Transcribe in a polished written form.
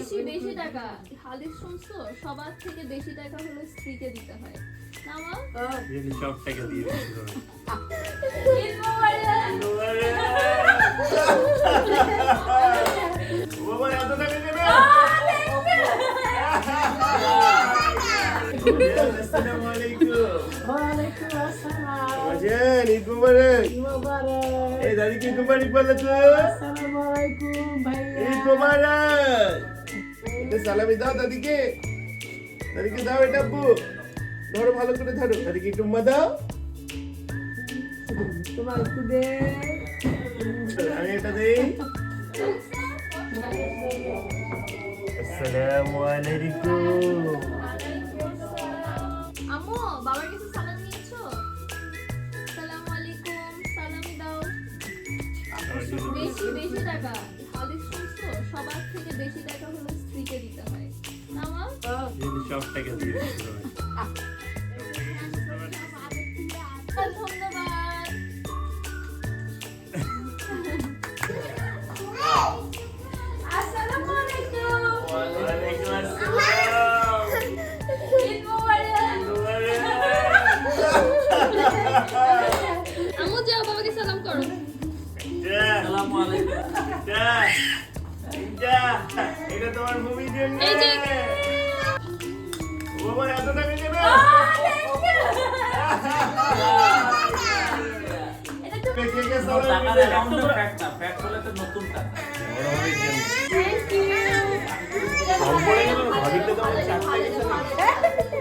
বেশি বেশি টাকা হাদিস শুনছো সবার থেকে বেশি টাকা হলো স্ত্রীকে দিতে হয় না মা এই সব টাকা দিয়ে দিছো ঈদ মোবারক বাবা এত টাকা কেন আসসালামু আলাইকুম ওয়ালাইকুম আসসালাম বাজান ঈদ মোবারক মোবারক এই দাদি কি মোবারক বলে তো আসসালামু আলাইকুম ভাইয়া ঈদ মোবারক এটা সালামি দাও দাদিকে দাদিকে দাও এটা আব্বু ধরো ভালো করে ধরো দাদিকে একটু উম্মা দাও তোমার একটু দে আমি এটা দেই আসসালামু আলাইকুম আম্মু বাবার কাছে সালাম নিয়েছো আসসালামু আলাইকুম সালামি দাও বেশি বেশি টাকা হাদিস শুনছো সবার থেকে বেশি টাকা হলো স্ত্রীকে দিতে হয় না মা এই সব টাকা দিয়ে দিছো ধন্যবাদ আসসালামু আলাইকুম ওয়ালাইকুম আসসালাম ঈদ মোবারক আম্মু যাও বাবাকে সালাম করো আসসালামু আলাইকুম এটা তোমার ভূমির জন্য এই যে বাবা এত টাকা কেন এটা তো কে কে সালাম টাকার দিবে? অ্যাকাউন্টে ফ্যাক্ট না ফ্যাক্ট হলে তো নতুন টাকা বড় ভূমির জন্য। থ্যাংক ইউ কম পড়ে গেল, ভাবিতে তো অনেক চাপ লেগেছে।